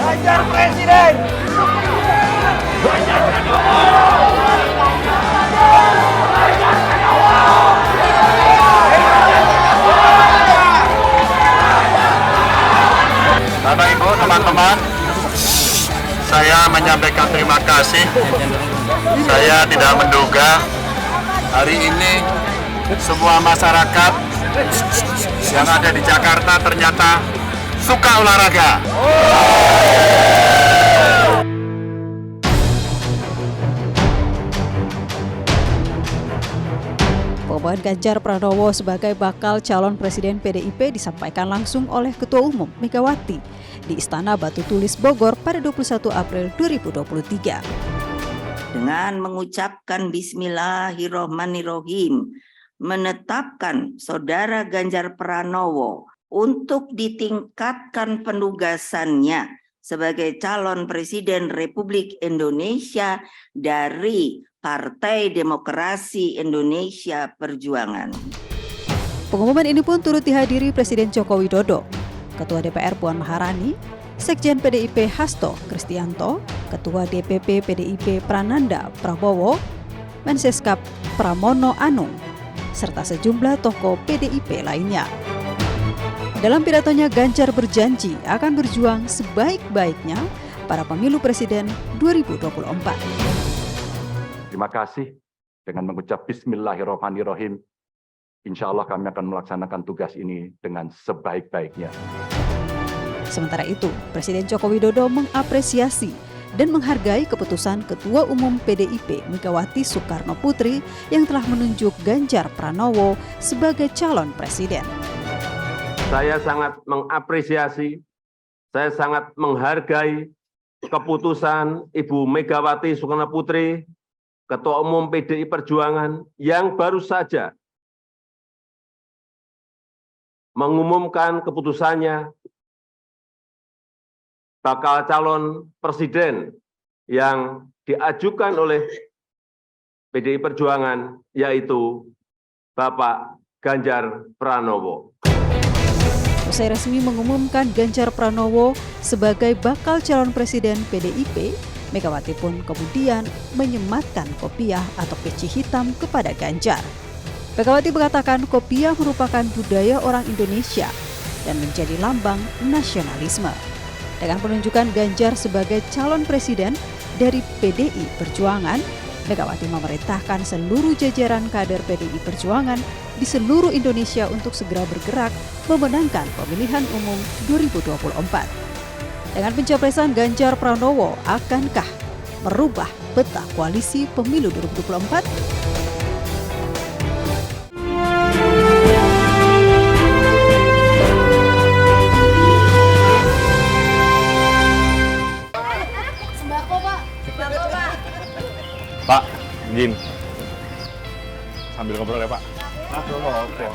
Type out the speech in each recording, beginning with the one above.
Ganjar Presiden. Bapak Ibu, teman-teman, saya menyampaikan terima kasih. Saya tidak menduga hari ini semua masyarakat yang ada di Jakarta ternyata suka olahraga. Pengumuman Ganjar Pranowo sebagai bakal calon presiden PDIP disampaikan langsung oleh Ketua Umum Megawati di Istana Batu Tulis Bogor pada 21 April 2023. Dengan mengucapkan Bismillahirrohmanirrohim, menetapkan Saudara Ganjar Pranowo untuk ditingkatkan penugasannya sebagai calon Presiden Republik Indonesia dari Partai Demokrasi Indonesia Perjuangan. Pengumuman ini pun turut dihadiri Presiden Joko Widodo, Ketua DPR Puan Maharani, Sekjen PDIP Hasto Kristianto, Ketua DPP PDIP Prananda Prabowo, Menseskap Pramono Anung, serta sejumlah tokoh PDIP lainnya. Dalam pidatonya, Ganjar berjanji akan berjuang sebaik-baiknya pada pemilu presiden 2024. Terima kasih. Dengan mengucap Bismillahirrohmanirrohim, insya Allah kami akan melaksanakan tugas ini dengan sebaik-baiknya. Sementara itu, Presiden Joko Widodo mengapresiasi dan menghargai keputusan Ketua Umum PDIP Megawati Soekarno Putri yang telah menunjuk Ganjar Pranowo sebagai calon presiden. Saya sangat mengapresiasi, saya sangat menghargai keputusan Ibu Megawati Soekarno Putri, Ketua Umum PDI Perjuangan yang baru saja mengumumkan keputusannya bakal calon presiden yang diajukan oleh PDI Perjuangan, yaitu Bapak Ganjar Pranowo. Usai resmi mengumumkan Ganjar Pranowo sebagai bakal calon presiden PDIP, Megawati pun kemudian menyematkan kopiah atau peci hitam kepada Ganjar. Megawati mengatakan kopiah merupakan budaya orang Indonesia dan menjadi lambang nasionalisme. Dengan penunjukan Ganjar sebagai calon presiden dari PDI Perjuangan, Megawati memerintahkan seluruh jajaran kader PDI Perjuangan di seluruh Indonesia untuk segera bergerak memenangkan pemilihan umum 2024. Dengan pencapresan Ganjar Pranowo, akankah merubah peta koalisi pemilu 2024? Pak, izin. Sambil ngobrol ya, Pak. Oke.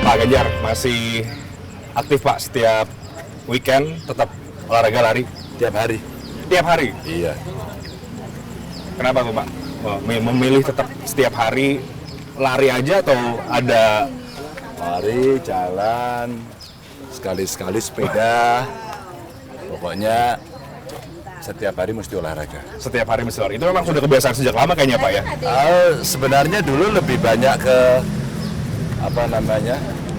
Pak Ganjar masih aktif, Pak, setiap weekend tetap olahraga lari? Tiap hari. Tiap hari? Iya. Kenapa tuh, Pak? Memilih tetap setiap hari lari aja atau ada? Lari, jalan, sekali-sekali sepeda. Pokoknya setiap hari mesti olahraga. Setiap hari mesti olahraga. Itu memang sudah kebiasaan sejak lama kayaknya Pak ya? Sebenarnya dulu lebih banyak ke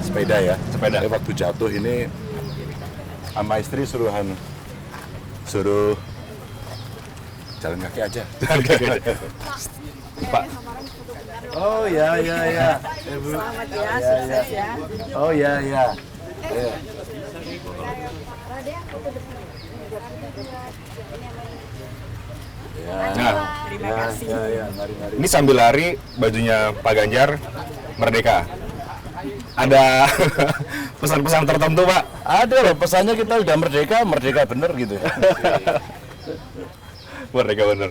sepeda ya. Sepeda. Tapi waktu jatuh ini sama istri suruh jalan kaki aja. Pak. Oh ya. Ibu. Selamat ya, sukses ya. Oh ya. Terima kasih. Mari. Ini sambil lari bajunya Pak Ganjar Merdeka. Ada pesan-pesan tertentu Pak? Ada loh, pesannya kita udah merdeka bener gitu. Merdeka bener.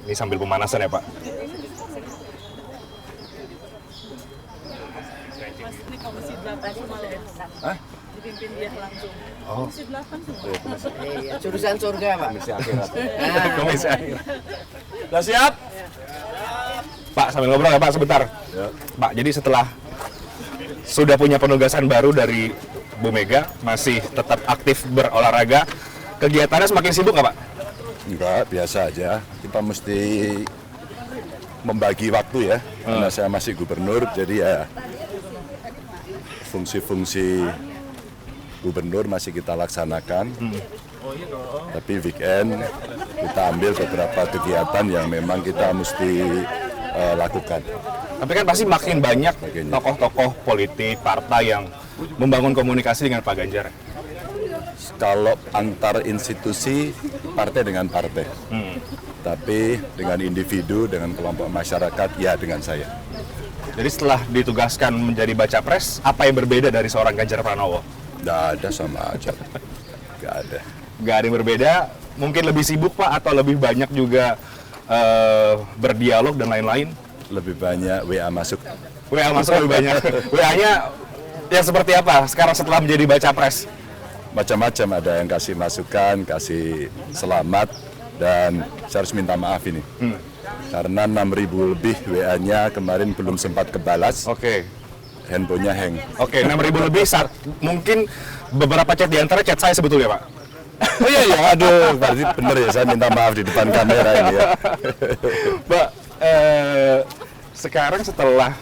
Ini sambil pemanasan ya Pak? Ini komisi 8 semua ya. Hah? Dipimpin dia langsung. Oh. Komisi 8 semua. Iya. Jurusan surga, Pak. Komisi akhirat. Komisi akhir. Udah siap? Pak, sambil ngobrol ya Pak sebentar. Ya. Pak, jadi setelah sudah punya penugasan baru dari Bu Mega, masih tetap aktif berolahraga, kegiatannya semakin sibuk nggak Pak? Enggak, biasa aja. Kita mesti membagi waktu ya. Karena saya masih gubernur, jadi ya fungsi-fungsi gubernur masih kita laksanakan. Tapi weekend kita ambil beberapa kegiatan yang memang kita mesti lakukan. Tapi kan pasti makin banyak tokoh-tokoh politik, partai yang membangun komunikasi dengan Pak Ganjar. Kalau antar institusi, partai dengan partai. Tapi dengan individu, dengan kelompok masyarakat, ya dengan saya. Jadi setelah ditugaskan menjadi baca pres, apa yang berbeda dari seorang Ganjar Pranowo? Nggak ada, sama aja. Nggak ada. Nggak ada yang berbeda, mungkin lebih sibuk Pak, atau lebih banyak juga berdialog dan lain-lain? Lebih banyak WA masuk. WA masuk lebih banyak. WA-nya yang seperti apa sekarang setelah menjadi baca pres? Macam-macam, ada yang kasih masukan, kasih selamat, dan saya harus minta maaf ini. Karena 6.000 lebih WA-nya kemarin belum sempat kebalas. Oke. Handphonenya hang. Oke, 6.000 lebih, mungkin beberapa chat di antara chat saya sebetulnya Pak. Oh iya, aduh, berarti bener ya, saya minta maaf di depan kamera ini ya. Pak, sekarang setelah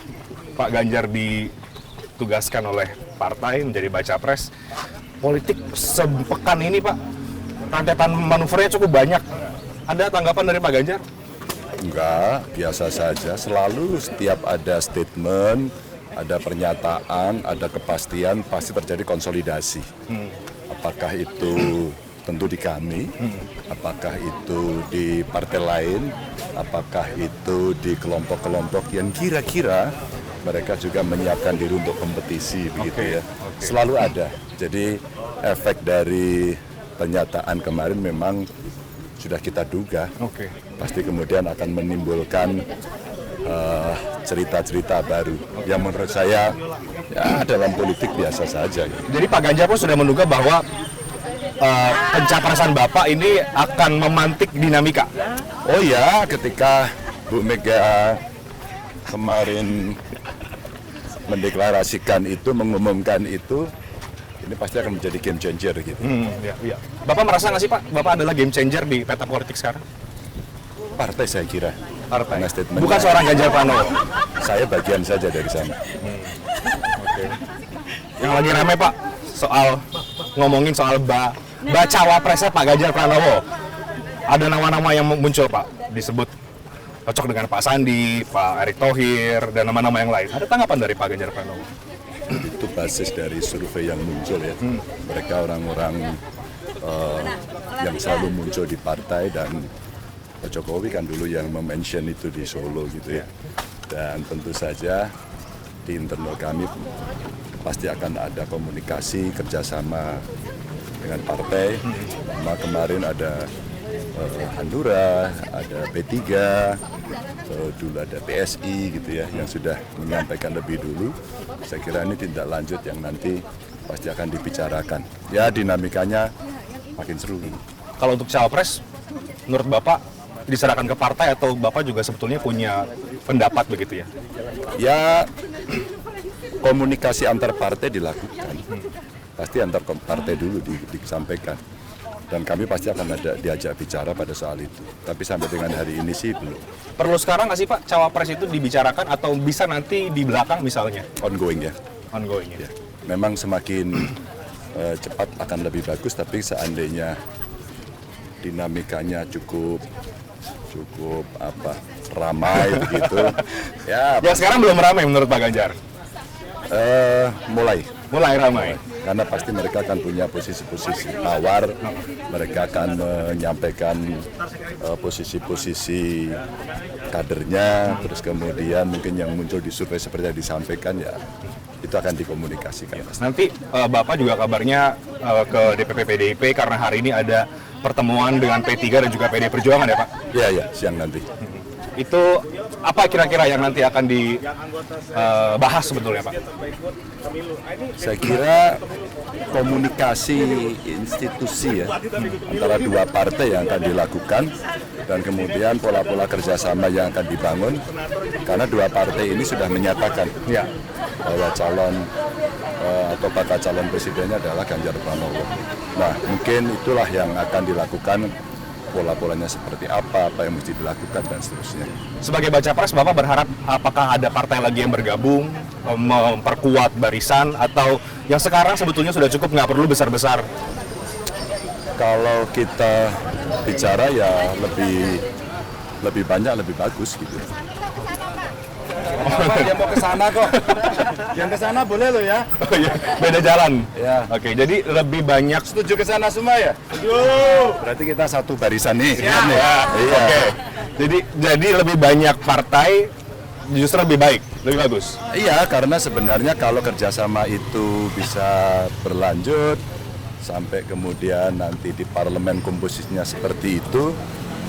Pak Ganjar ditugaskan oleh partai menjadi baca pres, politik sepekan ini Pak, rentetan manuvernya cukup banyak. Ada tanggapan dari Pak Ganjar? Enggak, biasa saja. Selalu setiap ada statement, ada pernyataan, ada kepastian, pasti terjadi konsolidasi. Apakah itu tentu di kami, apakah itu di partai lain, apakah itu di kelompok-kelompok yang kira-kira mereka juga menyiapkan diri untuk kompetisi, begitu ya. Selalu ada. Jadi efek dari pernyataan kemarin memang sudah kita duga. Pasti kemudian akan menimbulkan cerita-cerita baru yang menurut saya ya dalam politik biasa saja. Jadi Pak Ganjar pun sudah menduga bahwa pencapresan Bapak ini akan memantik dinamika. Oh ya, ketika Bu Mega kemarin mendeklarasikan itu, mengumumkan itu, ini pasti akan menjadi game changer gitu. Iya. Bapak merasa nggak sih Pak, Bapak adalah game changer di peta politik sekarang? Partai saya kira. Partai. Bukan seorang Ganjar Pranowo. Saya bagian saja dari sana. Yang lagi rame Pak, ngomongin soal bacawa presnya Pak Ganjar Pranowo. Ada nama-nama yang muncul Pak, disebut cocok dengan Pak Sandi, Pak Erick Thohir, dan nama-nama yang lain. Ada tanggapan dari Pak Ganjar Pranowo? Itu basis dari survei yang muncul ya. Mereka orang-orang yang selalu muncul di partai, dan Pak Jokowi kan dulu yang mention itu di Solo gitu ya. Dan tentu saja di internal kami pasti akan ada komunikasi kerjasama dengan partai. Kemarin ada Hanura, ada P3, dulu ada PSI gitu ya, yang sudah menyampaikan lebih dulu. Saya kira ini tindak lanjut yang nanti pasti akan dibicarakan. Ya dinamikanya makin seru. Kalau untuk cawapres, menurut Bapak diserahkan ke partai atau Bapak juga sebetulnya punya pendapat begitu ya? Ya komunikasi antar partai dilakukan. Pasti antar partai dulu disampaikan. Dan kami pasti akan diajak bicara pada soal itu. Tapi sampai dengan hari ini sih belum. Perlu sekarang nggak sih Pak cawapres itu dibicarakan atau bisa nanti di belakang misalnya? Ongoing ya. Ongoing ya. Memang semakin cepat akan lebih bagus, tapi seandainya dinamikanya cukup ramai begitu. Ya. Ya sekarang belum ramai menurut Pak Ganjar. Mulai ramai. Karena pasti mereka akan punya posisi-posisi tawar, mereka akan menyampaikan posisi-posisi kadernya, terus kemudian mungkin yang muncul di survei seperti yang disampaikan ya itu akan dikomunikasikan. Nanti Bapak juga kabarnya ke DPP PDIP karena hari ini ada pertemuan dengan P3 dan juga PD Perjuangan ya Pak? Iya, siang nanti. Itu apa kira-kira yang nanti akan dibahas sebetulnya Pak? Saya kira komunikasi institusi ya antara dua partai yang akan dilakukan dan kemudian pola-pola kerjasama yang akan dibangun karena dua partai ini sudah menyatakan bahwa calon atau bakal calon presidennya adalah Ganjar Pranowo. Nah mungkin itulah yang akan dilakukan, pola-polanya seperti apa yang mesti dilakukan dan seterusnya. Sebagai baca pres, Bapak berharap apakah ada partai lagi yang bergabung, memperkuat barisan, atau yang sekarang sebetulnya sudah cukup, nggak perlu besar-besar? Kalau kita bicara ya lebih banyak, lebih bagus gitu. Yang mau ke sana kok. Yang ke sana boleh loh ya. Oh, iya. Beda jalan? Ya. Oke, jadi lebih banyak. Setuju ke sana semua ya? Berarti kita satu barisan nih. Ya. Kan, ya? Iya. Oke. Jadi lebih banyak partai justru lebih baik, lebih bagus. Iya, karena sebenarnya kalau kerjasama itu bisa berlanjut sampai kemudian nanti di parlemen komposisinya seperti itu,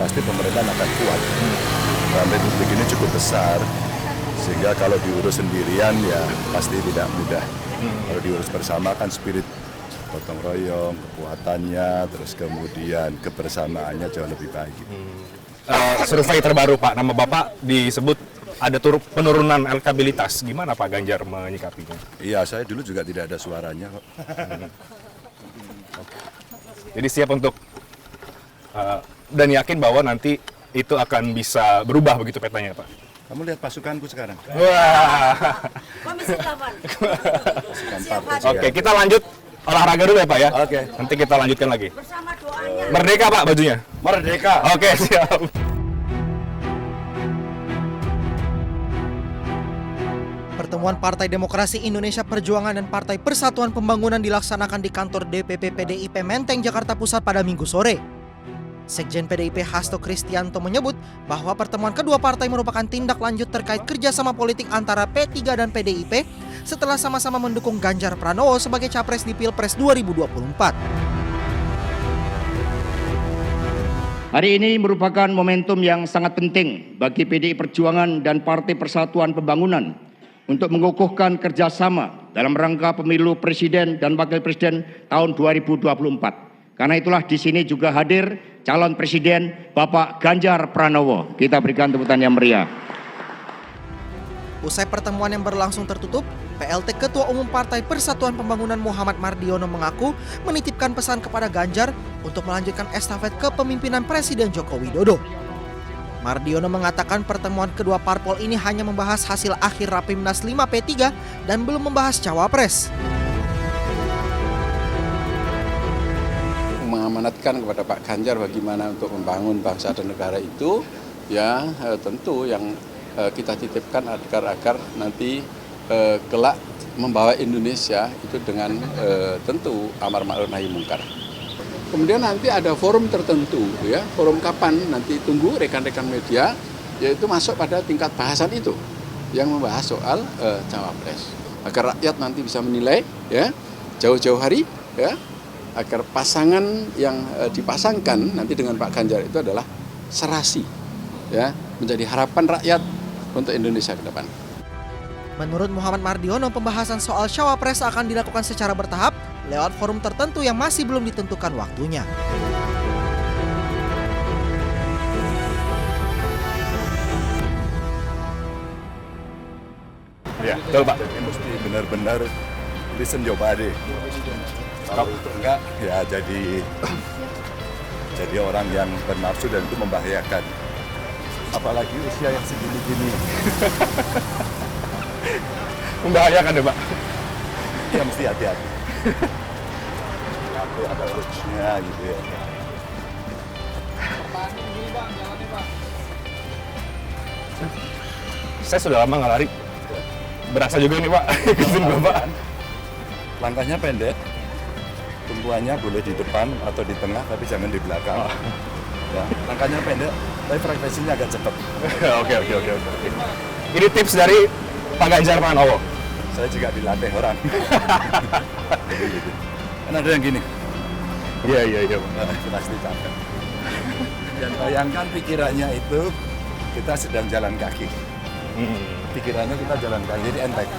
pasti pemerintahan akan kuat. Dan republik ini cukup besar, sehingga kalau diurus sendirian ya pasti tidak mudah. Kalau diurus bersama kan spirit gotong royong, kekuatannya, terus kemudian kebersamaannya jauh lebih baik. Survei terbaru Pak, nama Bapak disebut ada penurunan elektabilitas. Gimana Pak Ganjar menyikapinya? Iya, saya dulu juga tidak ada suaranya kok. Jadi siap untuk dan yakin bahwa nanti itu akan bisa berubah begitu petanya Pak? Kamu lihat pasukanku sekarang. Wah. Komisi 8. Pasukan partai. Oke, kita lanjut olahraga dulu ya Pak ya? Oke. Nanti kita lanjutkan lagi. Bersama doanya. Merdeka Pak bajunya? Merdeka. Oke, siap. Pertemuan Partai Demokrasi Indonesia Perjuangan dan Partai Persatuan Pembangunan dilaksanakan di kantor DPP PDIP Menteng, Jakarta Pusat pada Minggu sore. Sekjen PDIP Hasto Kristianto menyebut bahwa pertemuan kedua partai merupakan tindak lanjut terkait kerjasama politik antara P3 dan PDIP setelah sama-sama mendukung Ganjar Pranowo sebagai capres di Pilpres 2024. Hari ini merupakan momentum yang sangat penting bagi PDI Perjuangan dan Partai Persatuan Pembangunan untuk mengukuhkan kerjasama dalam rangka pemilu Presiden dan Wakil Presiden tahun 2024. Karena itulah di sini juga hadir calon Presiden Bapak Ganjar Pranowo. Kita berikan tepuk tangan yang meriah. Usai pertemuan yang berlangsung tertutup, PLT Ketua Umum Partai Persatuan Pembangunan Muhammad Mardiono mengaku menitipkan pesan kepada Ganjar untuk melanjutkan estafet kepemimpinan Presiden Joko Widodo. Mardiono mengatakan pertemuan kedua parpol ini hanya membahas hasil akhir Rapimnas 5 P3 dan belum membahas cawapres. Mengamanatkan kepada Pak Ganjar bagaimana untuk membangun bangsa dan negara itu, ya tentu yang kita titipkan agar nanti kelak membawa Indonesia itu dengan tentu amar ma'ruf nahi mungkar. Kemudian nanti ada forum tertentu, ya forum kapan nanti tunggu rekan-rekan media, yaitu masuk pada tingkat bahasan itu yang membahas soal cawapres, agar rakyat nanti bisa menilai, ya jauh-jauh hari, ya agar pasangan yang dipasangkan nanti dengan Pak Ganjar itu adalah serasi, ya menjadi harapan rakyat untuk Indonesia ke depan. Menurut Muhammad Mardiono, pembahasan soal cawapres akan dilakukan secara bertahap lewat forum tertentu yang masih belum ditentukan waktunya. Ya, betul Pak. Mesti benar-benar listen your body. Kalau enggak, ya jadi jadi orang yang bernafsu dan itu membahayakan. Apalagi usia yang segini-gini. Membahayakan ya, Pak? Ya mesti hati-hati. Tapi ada coachnya gitu ya. Saya sudah lama nggak lari. Berasa juga nih, Pak. Ikutin Bapak. Langkahnya pendek. Tumpuannya boleh di depan atau di tengah, tapi jangan di belakang. Ya, langkahnya pendek, tapi frekuensinya agak cepat. Oke. Ini tips dari Pak Ganjar Pranowo. Saya juga dilatih orang. Jadi gitu. Kan ada yang gini. Iya. Pasti capek. Dan bayangkan pikirannya itu kita sedang jalan kaki. Pikirannya kita jalan kaki, jadi enteng.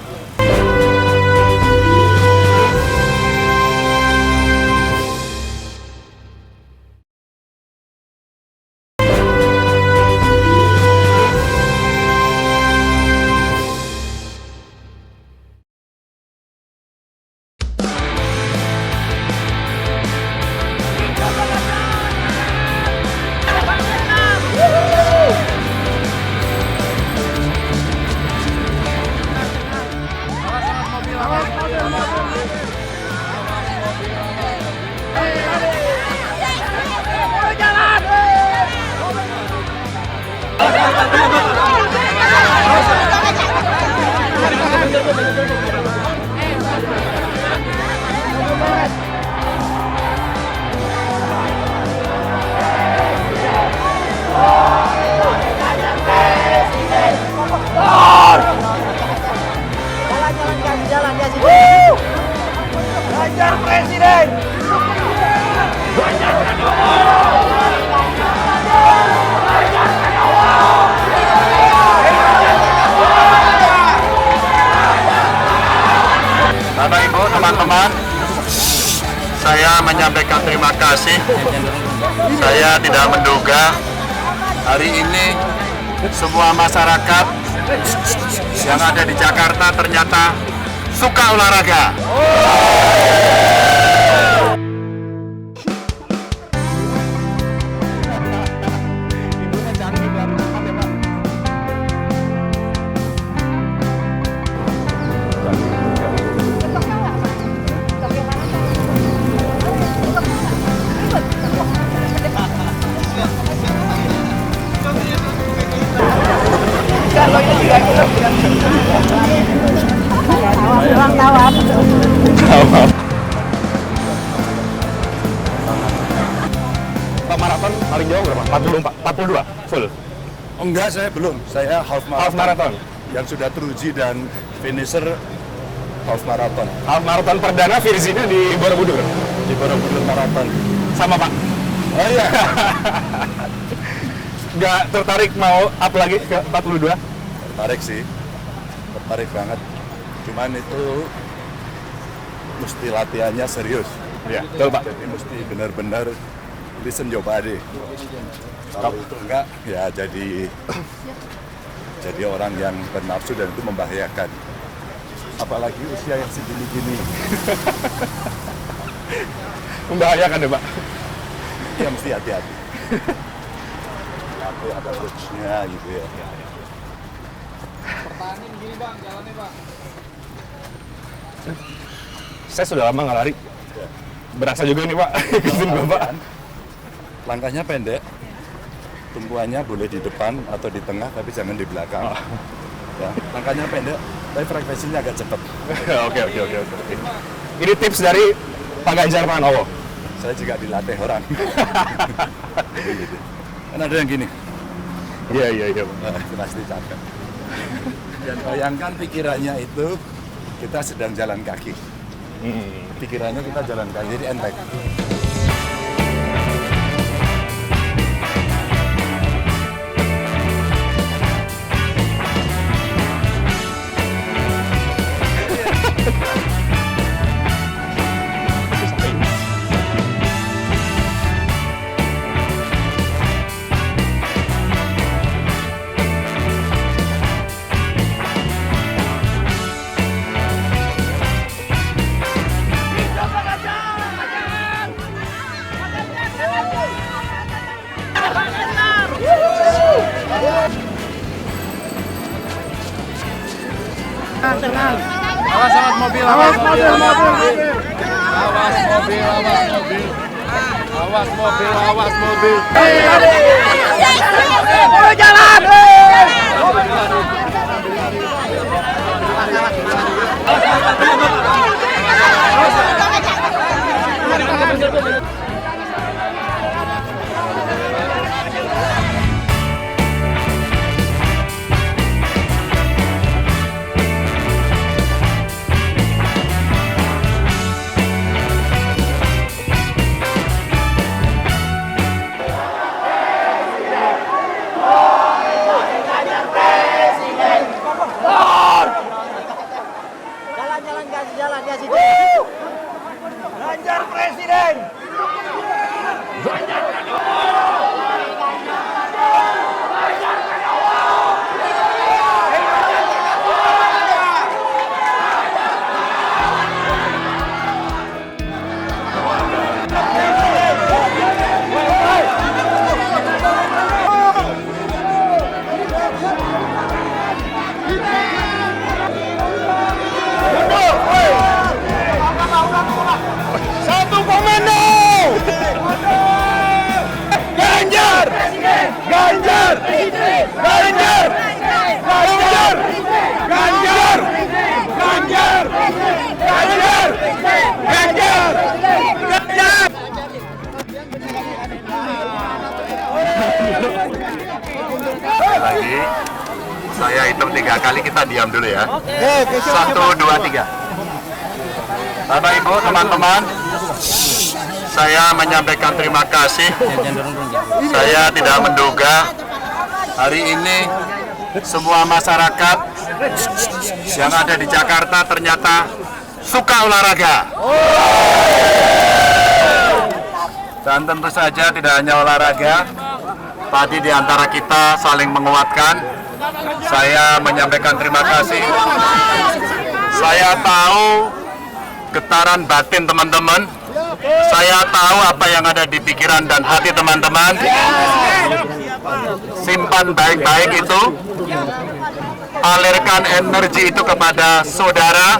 Ganjar Presiden! Bapak Ibu, teman-teman, saya menyampaikan terima kasih. Saya tidak menduga hari ini semua masyarakat yang ada di Jakarta ternyata suka olahraga. Pak maraton paling jauh berapa? 42 full. Oh, enggak, saya belum. Saya half marathon. Yang sudah teruji dan finisher half marathon. Half marathon perdana Virginia di Borobudur. Di Borobudur marathon. Sama Pak. Oh iya. Nggak tertarik mau up lagi ke 42? Tertarik sih. Tertarik banget. Cuman itu mesti latihannya serius. Iya, betul Pak. Jadi mesti benar-benar listen your body. Kalau itu enggak, ya jadi orang yang bernafsu dan itu membahayakan. Apalagi usia yang segini-gini. Membahayakan ya Pak? Ya mesti hati-hati. Tapi ada coachnya gitu ya. Pertahanin gini Bang, jalannya Bang. Saya sudah lama nggak lari. Berasa juga nih Pak, ikutin Bapak. Langkahnya pendek, tumpuannya boleh di depan atau di tengah, tapi jangan di belakang. Ya, langkahnya pendek, tapi frekuensinya agak cepat. Oke. Ini tips dari Pak Ganjar Pranowo. Saya juga dilatih orang. Jadi gitu. Kan ada yang gini. Iya. Pasti capek. Dan bayangkan pikirannya itu kita sedang jalan kaki. Pikirannya kita jalan kaki, jadi enteng. Awas mobil, awas mobil. Awas mobil, awas mobil. Awas mobil, awas mobil. Jalan. Ganjar Presiden. Satu komando. Ganjar. Ganjar. Ganjar. Ganjar. Ganjar. Ganjar. Ganjar. Ganjar. Ganjar. Lagi, saya hitung 3 kali, kita diam dulu ya. 1, 2, 3. Bapak Ibu, teman-teman, saya menyampaikan terima kasih. Saya tidak menduga hari ini semua masyarakat yang ada di Jakarta ternyata suka olahraga. Dan tentu saja tidak hanya olahraga, tadi di antara kita saling menguatkan. Saya menyampaikan terima kasih. Saya tahu getaran batin teman-teman. Saya tahu apa yang ada di pikiran dan hati teman-teman. Simpan baik-baik itu. Alirkan energi itu kepada saudara,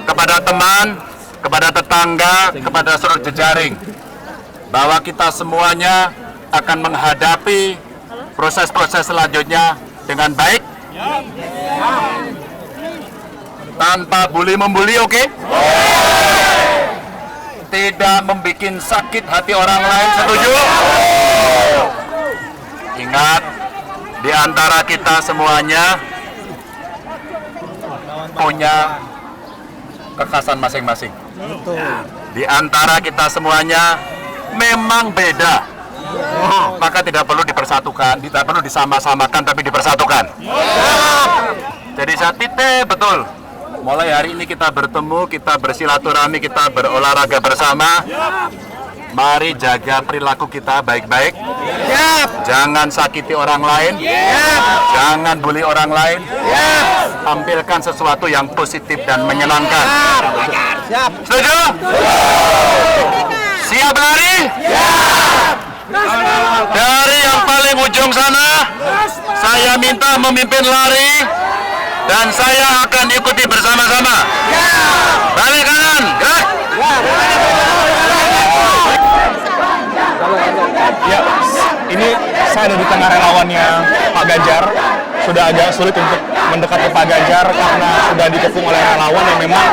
kepada teman, kepada tetangga, kepada seluruh jejaring. Bahwa kita semuanya akan menghadapi proses-proses selanjutnya dengan baik. Tanpa bully-membuli, oke? Tidak membuat sakit hati orang lain, setuju? Ingat, di antara kita semuanya punya kekhasan masing-masing. Di antara kita semuanya memang beda. Maka tidak perlu dipersatukan, tidak perlu disama-samakan, tapi dipersatukan. Jadi saya titik betul. Mulai hari ini kita bertemu, kita bersilaturahmi, kita berolahraga bersama. Mari jaga perilaku kita baik-baik. Jangan sakiti orang lain. Jangan bully orang lain. Tampilkan sesuatu yang positif dan menyenangkan. Setuju? Siap lari? Dari yang paling ujung sana, saya minta memimpin lari. Dan saya akan ikuti bersama-sama. Balik kanan, gerak. Ya, ini saya ada di tengah relawannya Pak Ganjar. Sudah agak sulit untuk mendekat ke Pak Ganjar karena sudah dikepung oleh relawan yang memang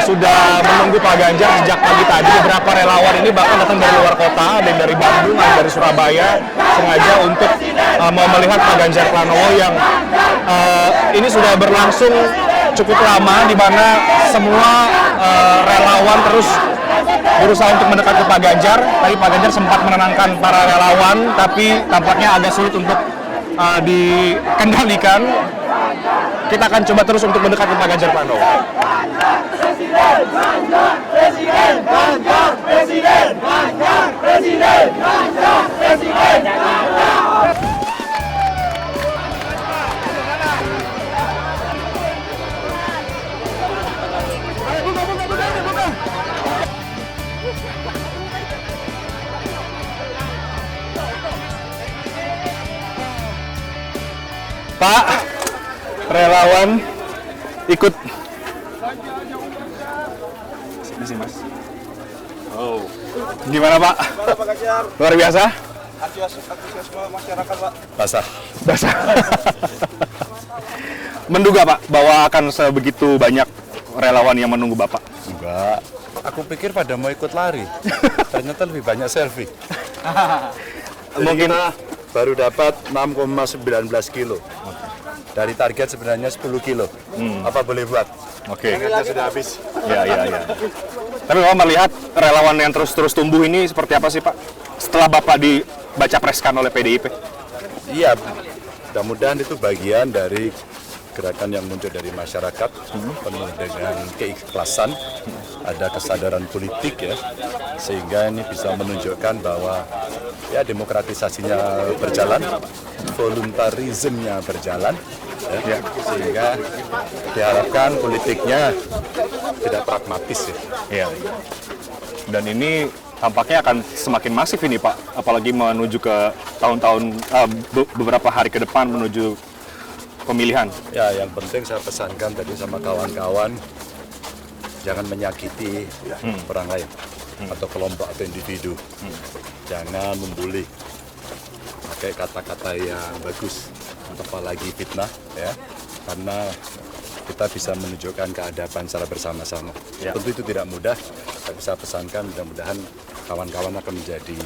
sudah menunggu Pak Ganjar sejak pagi tadi. Beberapa relawan ini bahkan datang dari luar kota, ada yang dari Bandung, ada dari Surabaya, sengaja untuk mau melihat Pak Ganjar Pranowo yang ini sudah berlangsung cukup lama, di mana semua relawan terus berusaha untuk mendekat ke Pak Ganjar. Tadi Pak Ganjar sempat menenangkan para relawan, tapi tampaknya agak sulit untuk dikendalikan. Kita akan coba terus untuk mendekat ke Pak Ganjar Pranowo. Presiden, Ganjar, Presiden, Ganjar, Presiden, Ganjar, Presiden, Ganjar, Presiden, Ganjar. Pak, relawan ikut. Sini Mas. Oh, gimana Pak? Luar biasa. Antusiasme masyarakat Pak. Basah. Menduga Pak bahwa akan sebegitu banyak relawan yang menunggu Bapak? Enggak, aku pikir pada mau ikut lari. Ternyata lebih banyak selfie. Mungkin kita baru dapat 6,19 kilo. Dari target sebenarnya 10 kilo. Apa boleh buat? Oke. Targetnya sudah habis. Ya. Tapi Bapak melihat relawan yang terus tumbuh ini seperti apa sih Pak? Setelah Bapak dibaca preskan oleh PDIP? Iya, mudah-mudahan itu bagian dari gerakan yang muncul dari masyarakat, penuh dengan keikhlasan, ada kesadaran politik ya, sehingga ini bisa menunjukkan bahwa ya demokratisasinya berjalan, voluntarismenya berjalan, ya, sehingga diharapkan politiknya tidak pragmatis ya. Dan ini tampaknya akan semakin masif ini Pak, apalagi menuju ke tahun-tahun beberapa hari ke depan menuju pemilihan. Ya, yang penting saya pesankan tadi sama kawan-kawan, jangan menyakiti orang lain atau kelompok atau individu. Jangan membuli, pakai kata-kata yang bagus, apalagi fitnah, ya, karena kita bisa menunjukkan keadaban secara bersama-sama. Ya. Tentu itu tidak mudah, saya bisa pesankan mudah-mudahan kawan-kawan akan menjadi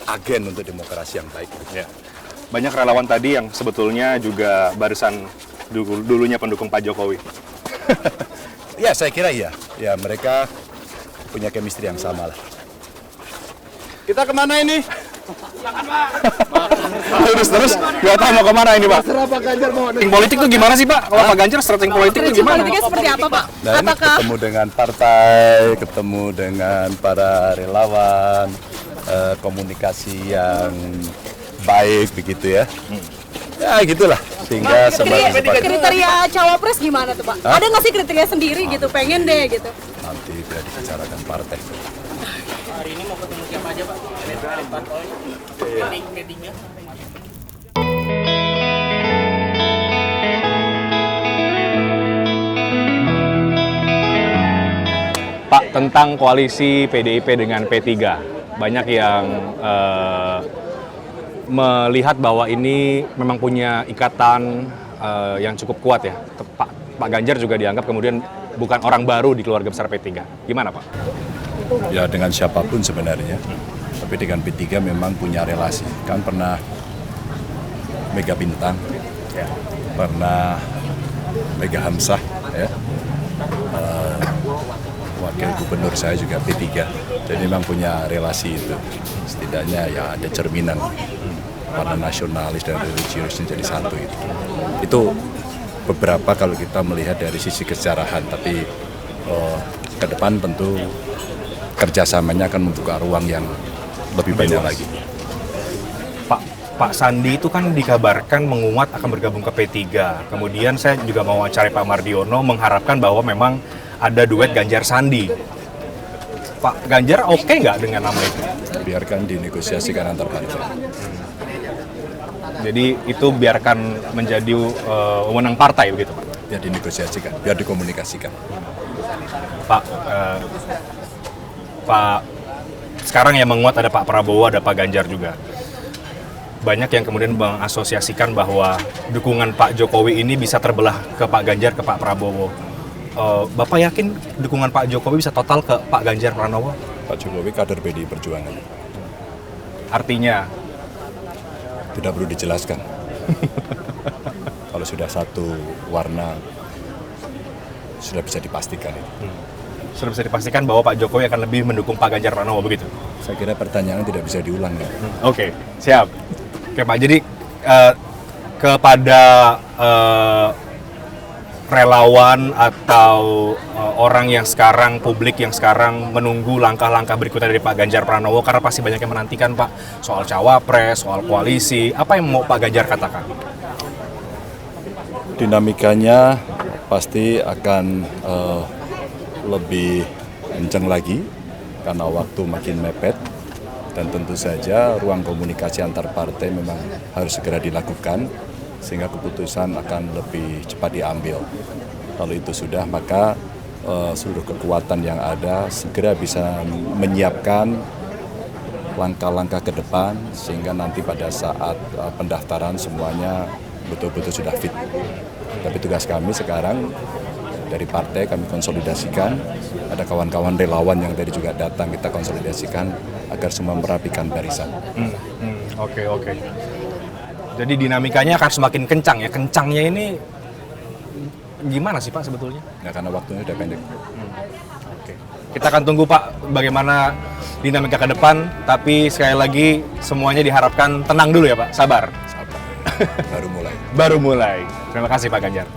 agen untuk demokrasi yang baik. Ya. Banyak relawan tadi yang sebetulnya juga barisan dulunya pendukung Pak Jokowi. Ya, saya kira iya. Ya, mereka punya chemistry yang sama lah. Kita kemana ini? Terus, nggak tahu mau kemana ini Pak? Strategi politik itu gimana sih Pak? Kalau Pak Ganjar strategi politik itu gimana? Politiknya seperti apa Pak? Nah, ini ketemu dengan partai, ketemu dengan para relawan, komunikasi yang baik begitu ya. Ya gitulah, sehingga kriteria cawapres gimana tuh Pak? Ada nggak sih kriteria sendiri gitu, pengen deh gitu? Nanti biar dibicarakan partai. Hari ini mau ketemu siapa aja Pak? Elit parpolnya? Meetingnya? Pak, tentang koalisi PDIP dengan P3, banyak yang melihat bahwa ini memang punya ikatan yang cukup kuat ya. Pak Ganjar juga dianggap kemudian bukan orang baru di keluarga besar P3. Gimana Pak? Ya dengan siapapun sebenarnya, tapi dengan P3 memang punya relasi. Kan pernah Mega Bintang, ya. Pernah Mega Hamzah, ya. Wakil gubernur saya juga P3, jadi memang punya relasi itu. Setidaknya ya ada cerminan warna nasionalis dan religiusnya jadi satu itu. Itu beberapa kalau kita melihat dari sisi kesejarahan, tapi ke depan tentu kerjasamanya akan membuka ruang yang lebih banyak lagi. Pak Sandi itu kan dikabarkan menguat akan bergabung ke P3. Kemudian saya juga mau wawancara Pak Mardiono mengharapkan bahwa memang ada duet Ganjar Sandi. Pak Ganjar oke nggak dengan nama itu? Biarkan dinegosiasikan antar partai. Jadi itu biarkan menjadi wewenang partai begitu Pak? Biar dinegosiasikan, biar dikomunikasikan. Pak, sekarang yang menguat ada Pak Prabowo, ada Pak Ganjar juga. Banyak yang kemudian mengasosiasikan bahwa dukungan Pak Jokowi ini bisa terbelah ke Pak Ganjar, ke Pak Prabowo. Bapak yakin dukungan Pak Jokowi bisa total ke Pak Ganjar Pranowo? Pak Jokowi kader PDI Perjuangan. Artinya? Tidak perlu dijelaskan. Kalau sudah satu warna, sudah bisa dipastikan itu. Sudah bisa dipastikan bahwa Pak Jokowi akan lebih mendukung Pak Ganjar Pranowo begitu? Saya kira pertanyaan tidak bisa diulang ya. Oke, siap. Oke Pak, jadi kepada relawan atau orang yang sekarang, publik yang sekarang menunggu langkah-langkah berikutnya dari Pak Ganjar Pranowo, karena pasti banyak yang menantikan Pak soal cawapres, soal koalisi, apa yang mau Pak Ganjar katakan? Dinamikanya pasti akan lebih kencang lagi karena waktu makin mepet, dan tentu saja ruang komunikasi antar partai memang harus segera dilakukan sehingga keputusan akan lebih cepat diambil. Kalau itu sudah, maka seluruh kekuatan yang ada segera bisa menyiapkan langkah-langkah ke depan, sehingga nanti pada saat pendaftaran semuanya betul-betul sudah fit. Tapi tugas kami sekarang dari partai kami konsolidasikan, ada kawan-kawan relawan yang tadi juga datang, kita konsolidasikan agar semua merapikan barisan. Oke. Jadi dinamikanya akan semakin kencang ya. Kencangnya ini gimana sih Pak sebetulnya? Ya karena waktunya udah pendek. Oke. Kita akan tunggu Pak bagaimana dinamika ke depan, tapi sekali lagi semuanya diharapkan tenang dulu ya Pak, sabar. Baru mulai. Baru mulai. Terima kasih Pak Ganjar.